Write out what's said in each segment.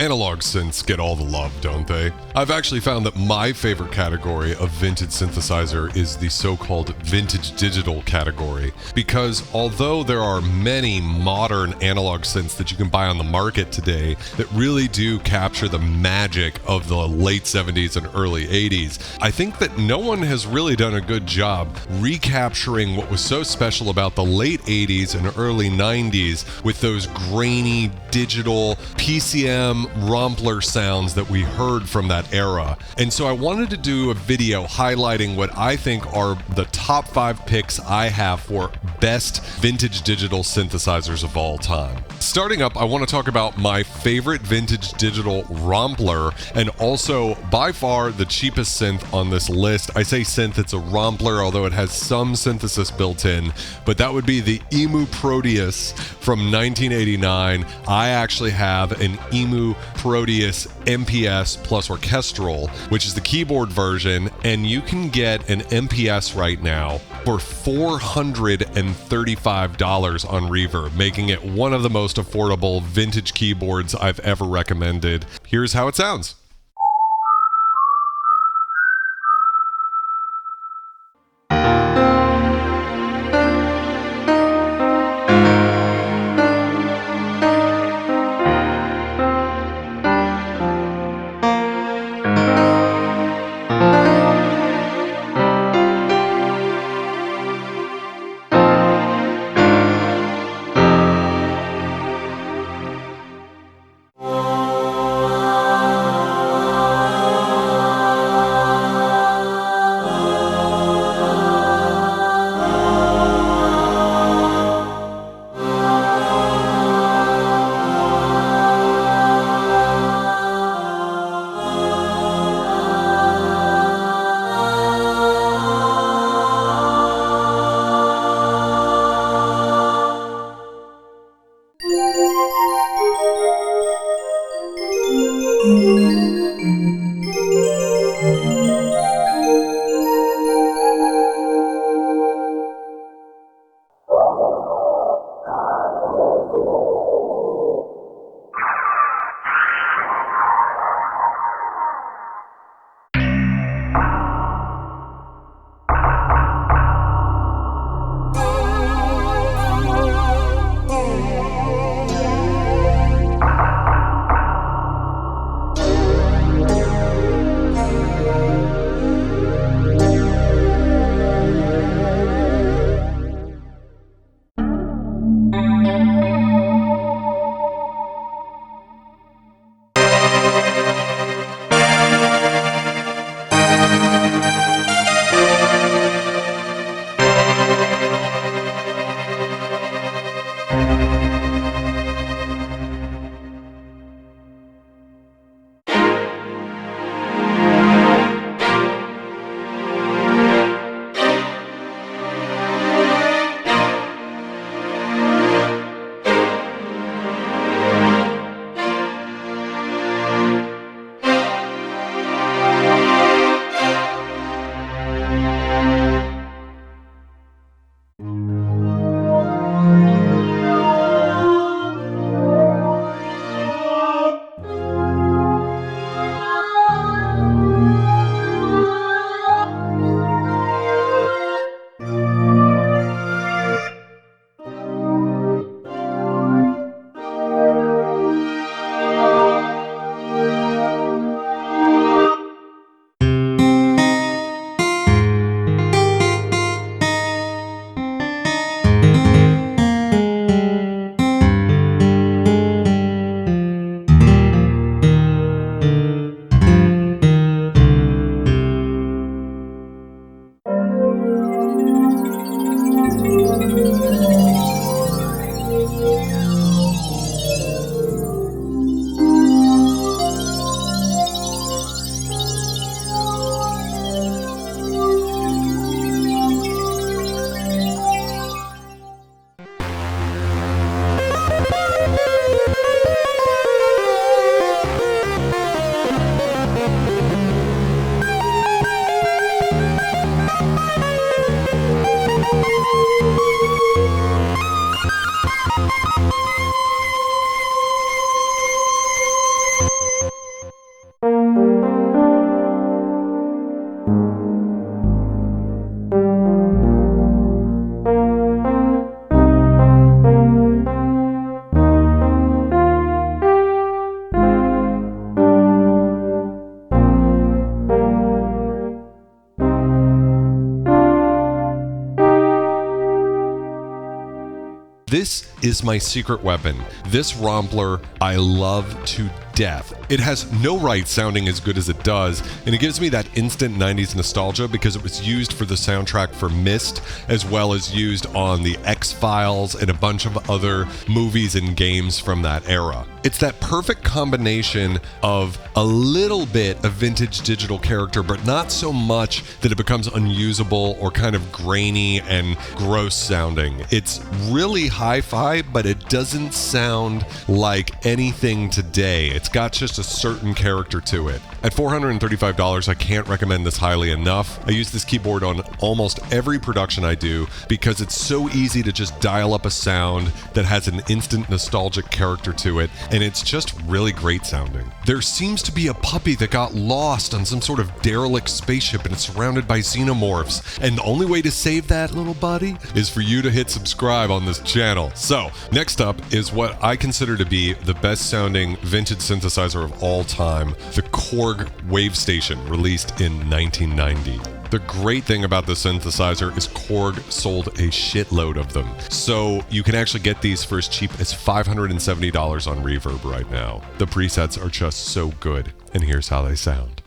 Analog synths get all the love, don't they? I've actually found that my favorite category of vintage synthesizer is the so-called vintage digital category, because although there are many modern analog synths that you can buy on the market today that really do capture the magic of the late 70s and early 80s, I think that no one has really done a good job recapturing what was so special about the late 80s and early 90s with those grainy digital PCM Rompler sounds that we heard from that era. And so I wanted to do a video highlighting what I think are the top 5 picks I have for best vintage digital synthesizers of all time. Starting up, I want to talk about my favorite vintage digital Rompler, and also by far the cheapest synth on this list. I say synth, it's a Rompler, although it has some synthesis built in, but that would be the Emu Proteus from 1989. I actually have an Emu Proteus MPS plus orchestral, which is the keyboard version, and you can get an MPS right now for $435 on Reverb, making it one of the most affordable vintage keyboards I've ever recommended. Here's how it sounds. This is my secret weapon. This Rompler I love to death. It has no right sounding as good as it does, and it gives me that instant 90s nostalgia because it was used for the soundtrack for Myst, as well as used on the X-Files and a bunch of other movies and games from that era. It's that perfect combination of a little bit of vintage digital character, but not so much that it becomes unusable or kind of grainy and gross sounding. It's really hi-fi, but it doesn't sound like anything today. It's got just a certain character to it. At $435, I can't recommend this highly enough. I use this keyboard on almost every production I do because it's so easy to just dial up a sound that has an instant nostalgic character to it, and it's just really great sounding. There seems to be a puppy that got lost on some sort of derelict spaceship and it's surrounded by xenomorphs, and the only way to save that little buddy is for you to hit subscribe on this channel. So, next up is what I consider to be the best sounding vintage synthesizer of all time, the Korg Wave Station, released in 1990. The great thing about the synthesizer is Korg sold a shitload of them, so you can actually get these for as cheap as $570 on Reverb right now. The presets are just so good, and here's how they sound.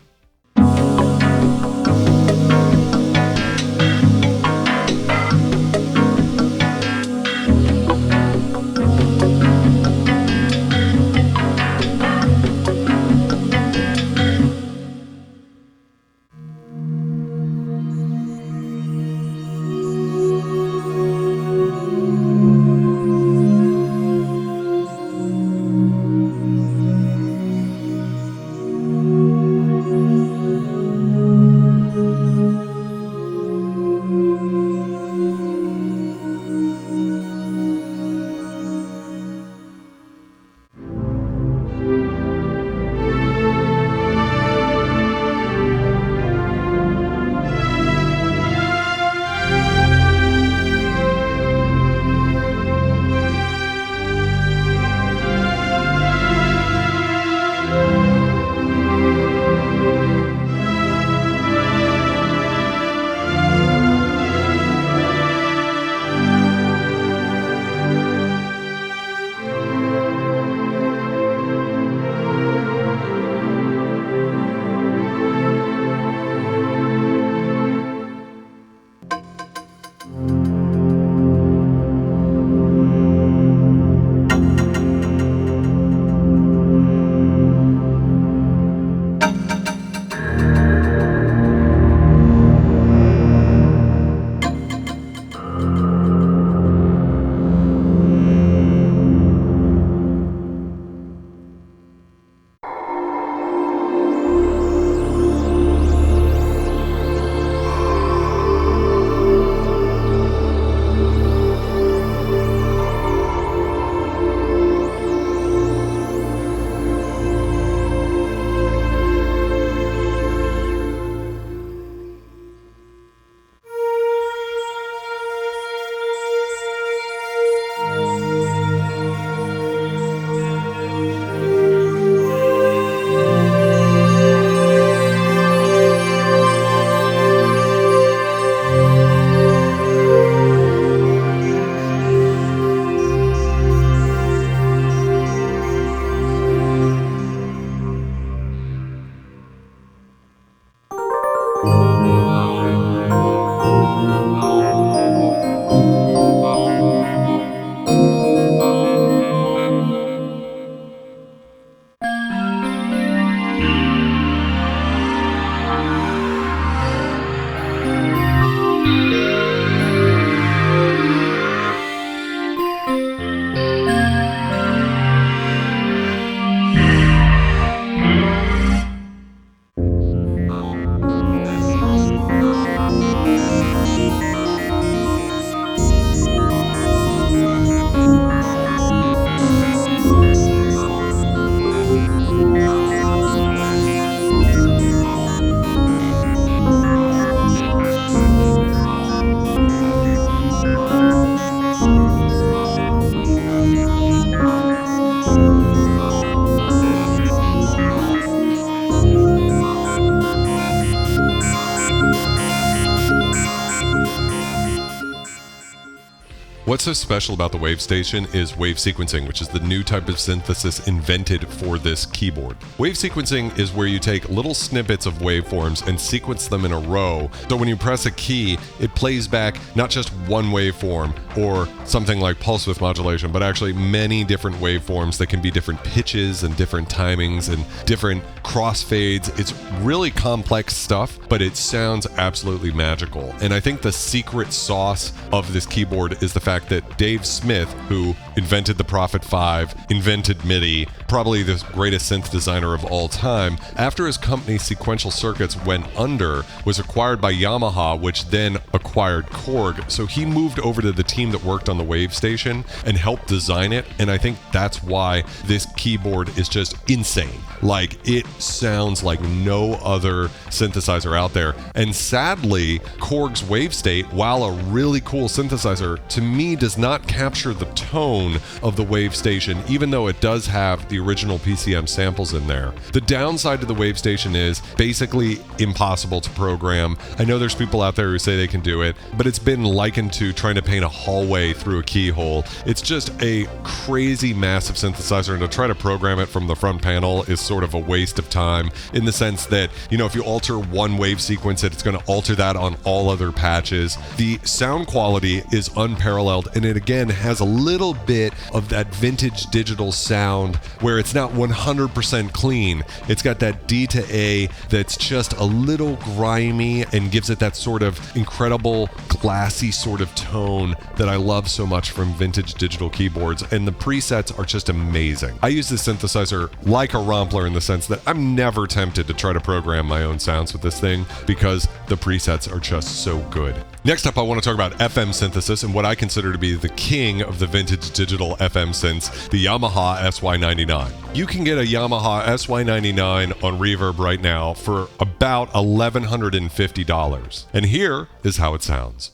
What's so special about the wave station is wave sequencing, which is the new type of synthesis invented for this keyboard. Wave sequencing is where you take little snippets of waveforms and sequence them in a row. So when you press a key, it plays back not just one waveform or something like pulse width modulation, but actually many different waveforms that can be different pitches and different timings and different crossfades. It's really complex stuff, but it sounds absolutely magical. And I think the secret sauce of this keyboard is the fact that Dave Smith, who invented the Prophet 5, invented MIDI, probably the greatest synth designer of all time, after his company Sequential Circuits went under, was acquired by Yamaha, which then acquired Korg. So he moved over to the team that worked on the wave station and helped design it. And I think that's why this keyboard is just insane. Like, it sounds like no other synthesizer out there. And sadly, Korg's Wave State, while a really cool synthesizer, to me does not capture the tone of the Wave Station, even though it does have the original PCM samples in there. The downside to the Wave Station is basically impossible to program. I know there's people out there who say they can do it, but it's been likened to trying to paint a hallway through a keyhole. It's just a crazy massive synthesizer, and to try to program it from the front panel is sort of a waste of time, in the sense that, you know, if you alter one wave sequence, it's going to alter that on all other patches. The sound quality is unparalleled, and it again has a little bit of that vintage digital sound where it's not 100% clean. It's got that D to A that's just a little grimy and gives it that sort of incredible glassy sort of tone that I love so much from vintage digital keyboards, and the presets are just amazing. I use this synthesizer like a Rompler in the sense that I'm never tempted to try to program my own sounds with this thing because the presets are just so good. Next up, I want to talk about FM synthesis and what I consider to be the king of the vintage digital FM synths, the Yamaha SY99. You can get a Yamaha SY99 on Reverb right now for about $1,150. And here is how it sounds.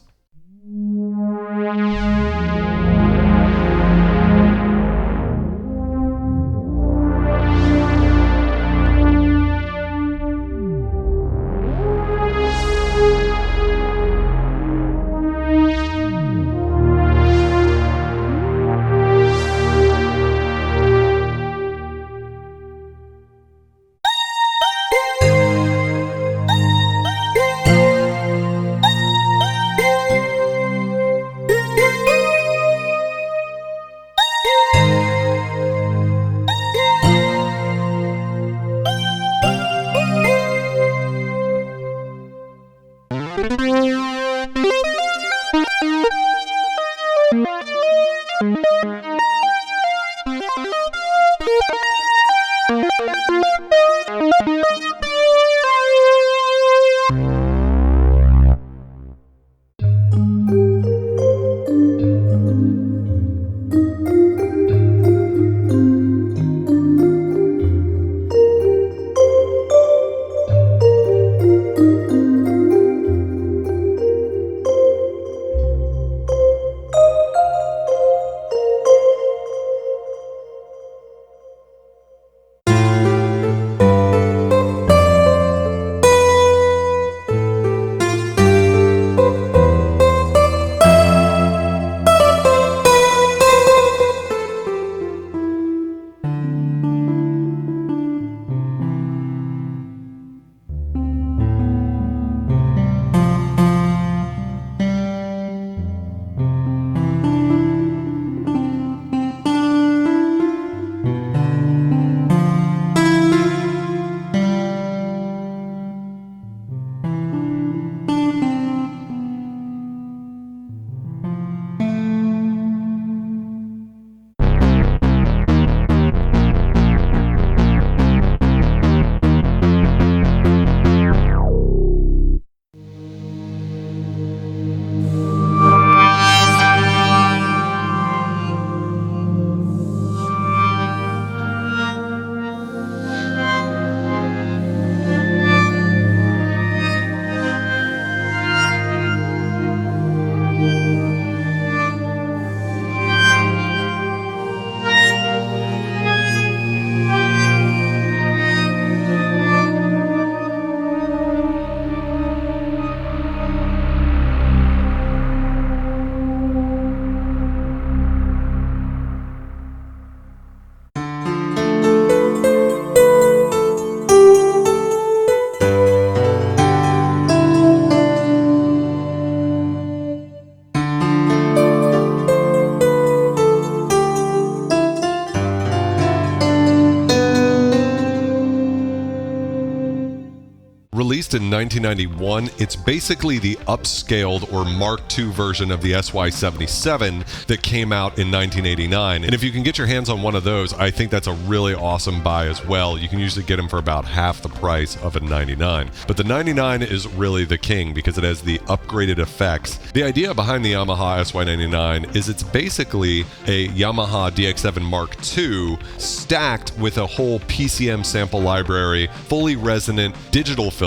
Released in 1991, it's basically the upscaled or Mark II version of the SY77 that came out in 1989. And if you can get your hands on one of those, I think that's a really awesome buy as well. You can usually get them for about half the price of a 99. But the 99 is really the king because it has the upgraded effects. The idea behind the Yamaha SY99 is it's basically a Yamaha DX7 Mark II stacked with a whole PCM sample library, fully resonant digital filters,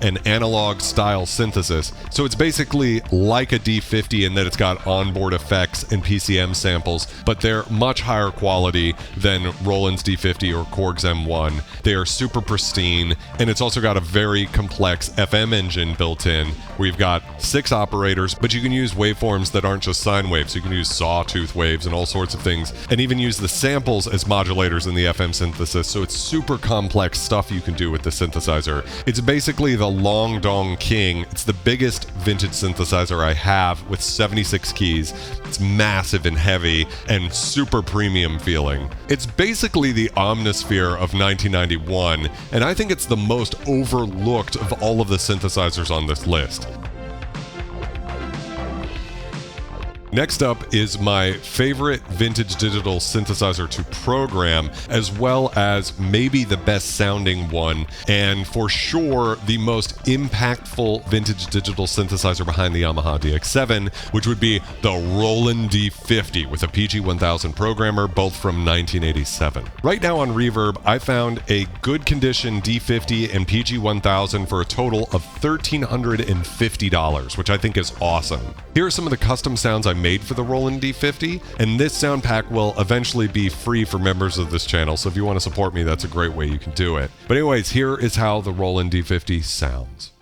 and analog style synthesis. So it's basically like a D50 in that it's got onboard effects and PCM samples, but they're much higher quality than Roland's D50 or Korg's M1. They are super pristine, and it's also got a very complex FM engine built in where you've got 6 operators, but you can use waveforms that aren't just sine waves. You can use sawtooth waves and all sorts of things, and even use the samples as modulators in the FM synthesis. So it's super complex stuff you can do with the synthesizer. It's basically the Long Dong King. It's the biggest vintage synthesizer I have with 76 keys. It's massive and heavy and super premium feeling. It's basically the Omnisphere of 1991, and I think it's the most overlooked of all of the synthesizers on this list. Next up is my favorite vintage digital synthesizer to program, as well as maybe the best sounding one, and for sure the most impactful vintage digital synthesizer behind the Yamaha DX7, which would be the Roland D50 with a PG-1000 programmer, both from 1987. Right now on Reverb, I found a good condition D50 and PG-1000 for a total of $1,350, which I think is awesome. Here are some of the custom sounds I made for the Roland D50, and this sound pack will eventually be free for members of this channel, so if you want to support me, that's a great way you can do it. But anyways, here is how the Roland D50 sounds.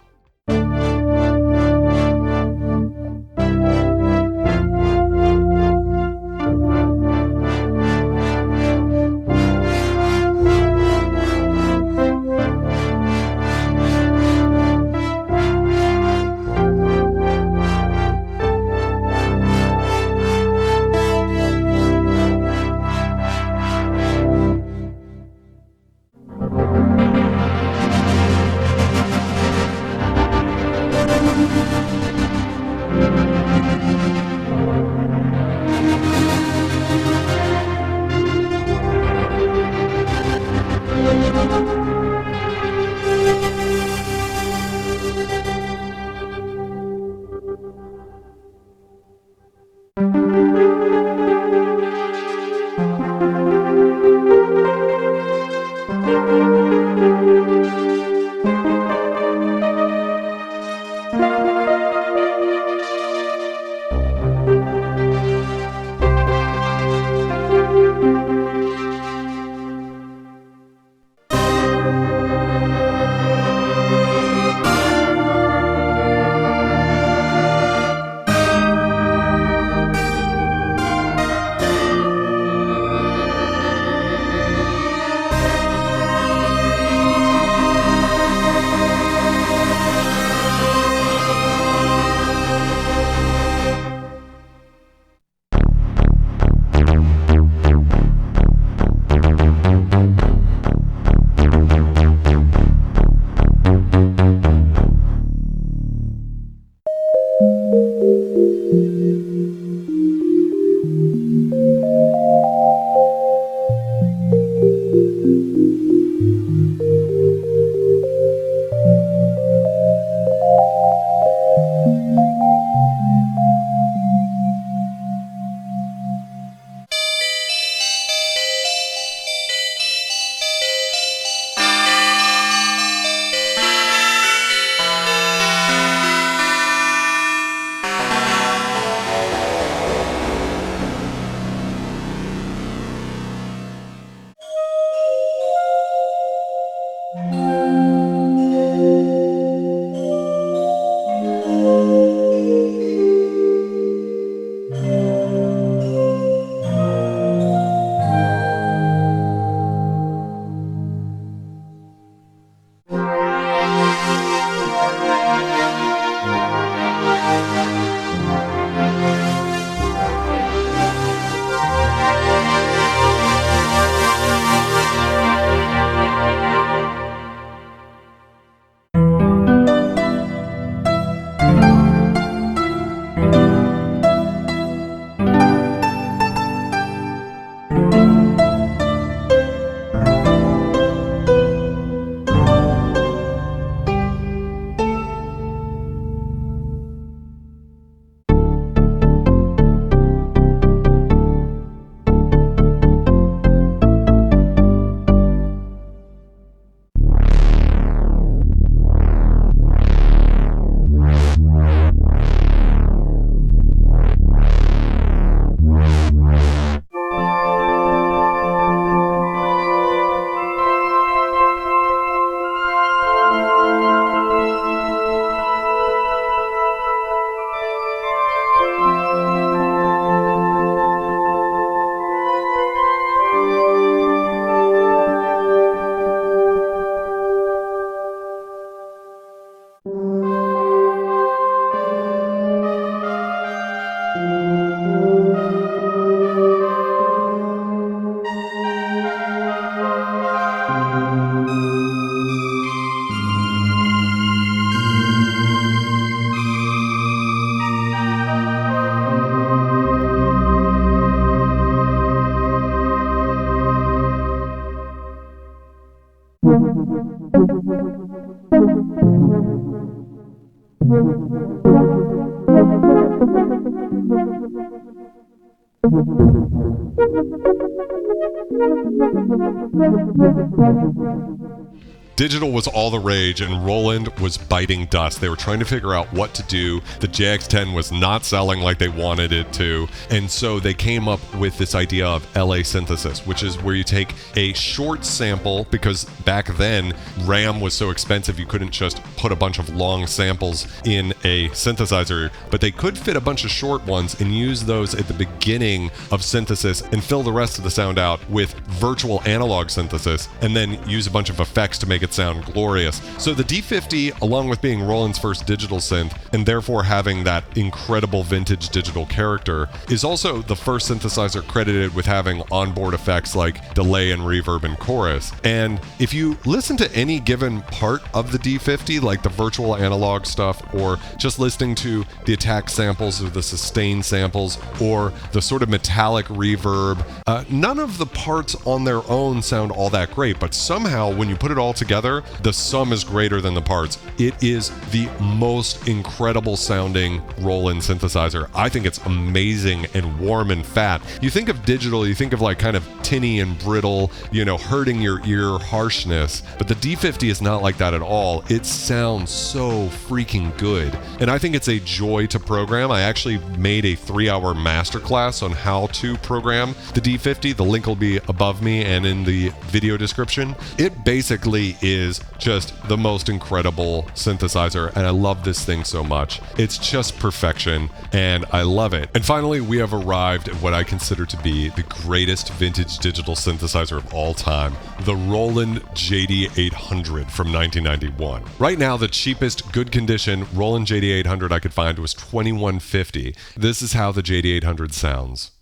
Digital was all the rage, and Roland was biting dust. They were trying to figure out what to do. The JX10 was not selling like they wanted it to, and so they came up with this idea of LA synthesis, which is where you take a short sample, because back then RAM was so expensive you couldn't just put a bunch of long samples in a synthesizer, but they could fit a bunch of short ones and use those at the beginning of synthesis and fill the rest of the sound out with virtual analog synthesis, and then use a bunch of effects to make it sound glorious. So the D50, along with being Roland's first digital synth, and therefore having that incredible vintage digital character, is also the first synthesizer credited with having onboard effects like delay and reverb and chorus. And if you listen to any given part of the D50, like the virtual analog stuff, or just listening to the attack samples or the sustain samples, or the sort of metallic reverb, none of the parts on their own sound all that great, but somehow when you put it all together, the sum is greater than the parts. It is the most incredible sounding Roland synthesizer. I think it's amazing and warm and fat. You think of digital, you think of like kind of tinny and brittle, you know, hurting your ear harshness, but the D50 is not like that at all. It sounds so freaking good, and I think it's a joy to program. I actually made a 3-hour masterclass on how to program the D50. The link will be above me and in the video description. It basically is just the most incredible synthesizer, and I love this thing so much. It's just perfection, and I love it. And finally, we have arrived at what I consider to be the greatest vintage digital synthesizer of all time, the Roland JD800 from 1991. Right now, the cheapest good condition Roland JD800 I could find was $21.50. This is how the JD800 sounds.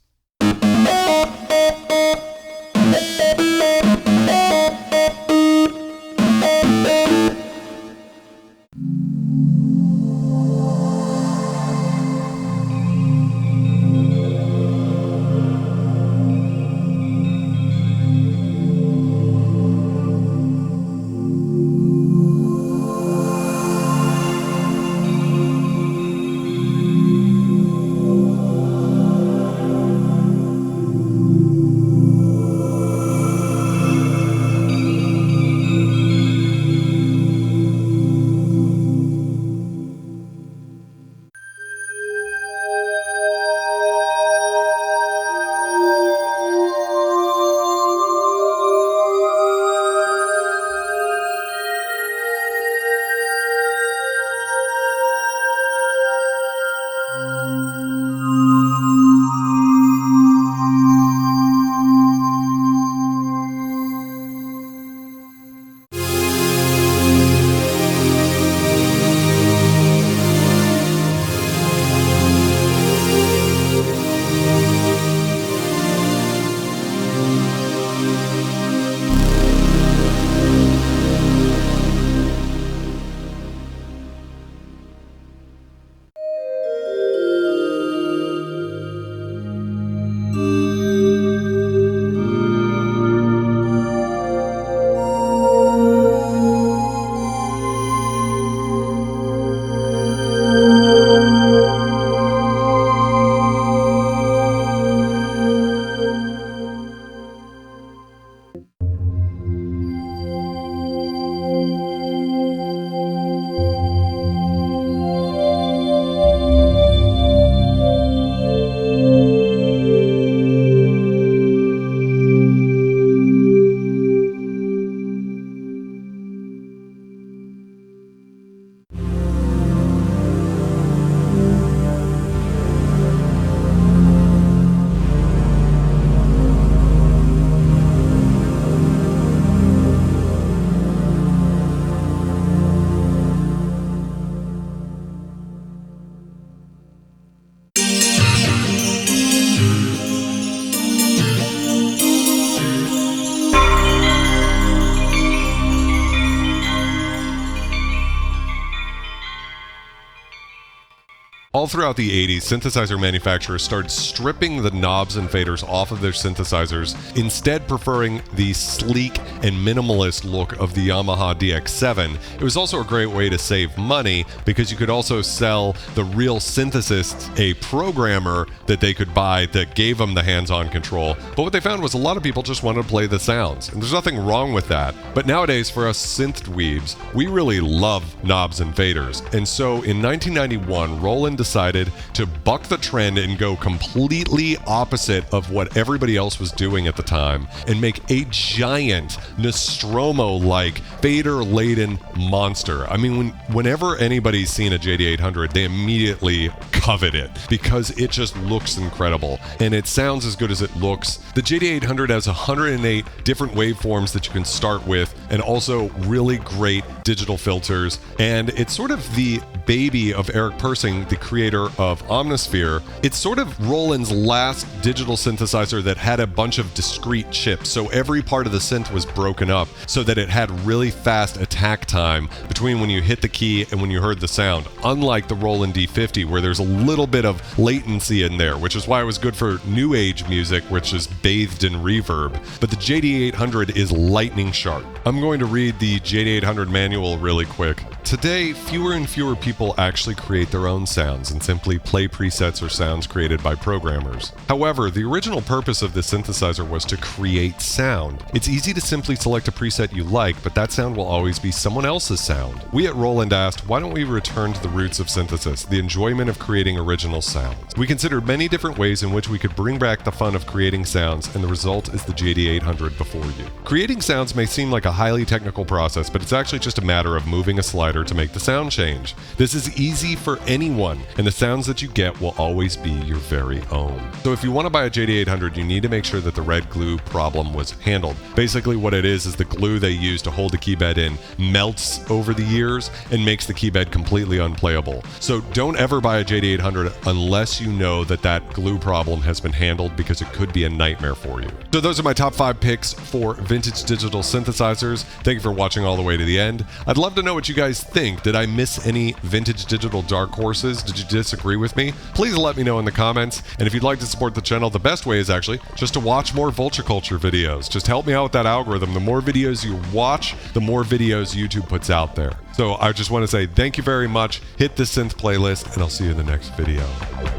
All throughout the 80s, synthesizer manufacturers started stripping the knobs and faders off of their synthesizers, instead preferring the sleek and minimalist look of the Yamaha DX7. It was also a great way to save money because you could also sell the real synthesist a programmer that they could buy that gave them the hands-on control. But what they found was a lot of people just wanted to play the sounds, and there's nothing wrong with that. But nowadays, for us synth dweebs, we really love knobs and faders. And so in 1991, Roland decided to buck the trend and go completely opposite of what everybody else was doing at the time and make a giant Nostromo-like fader-laden monster. I mean, whenever anybody's seen a JD800, they immediately covet it because it just looks incredible and it sounds as good as it looks. The JD800 has 108 different waveforms that you can start with and also really great digital filters, and it's sort of the baby of Eric Persing, the creator of Omnisphere. It's sort of Roland's last digital synthesizer that had a bunch of discrete chips, so every part of the synth was broken up so that it had really fast attack time between when you hit the key and when you heard the sound, unlike the Roland D50 where there's a little bit of latency in there, which is why it was good for new age music, which is bathed in reverb. But the JD800 is lightning sharp. I'm going to read the JD800 manual really quick. Today, fewer and fewer people actually create their own sounds and simply play presets or sounds created by programmers. However, the original purpose of this synthesizer was to create sound. It's easy to simply select a preset you like, but that sound will always be someone else's sound. We at Roland asked, why don't we return to the roots of synthesis, the enjoyment of creating original sounds? We considered many different ways in which we could bring back the fun of creating sounds, and the result is the JD800 before you. Creating sounds may seem like a highly technical process, but it's actually just a matter of moving a slider to make the sound change. This is easy for anyone, and the sounds that you get will always be your very own. So if you want to buy a JD800, you need to make sure that the red glue problem was handled. Basically what it is the glue they use to hold the keybed in melts over the years and makes the keybed completely unplayable. So don't ever buy a JD800 unless you know that that glue problem has been handled, because it could be a nightmare for you. So those are my top 5 picks for vintage digital synthesizers. Thank you for watching all the way to the end. I'd love to know what you guys think. Did I miss any vintage digital dark horses? Did you disagree with me? Please let me know in the comments. And if you'd like to support the channel, the best way is actually just to watch more Vulture Culture videos. Just help me out with that algorithm. The more videos you watch, the more videos YouTube puts out there. So I just want to say thank you very much. Hit the synth playlist, and I'll see you in the next video.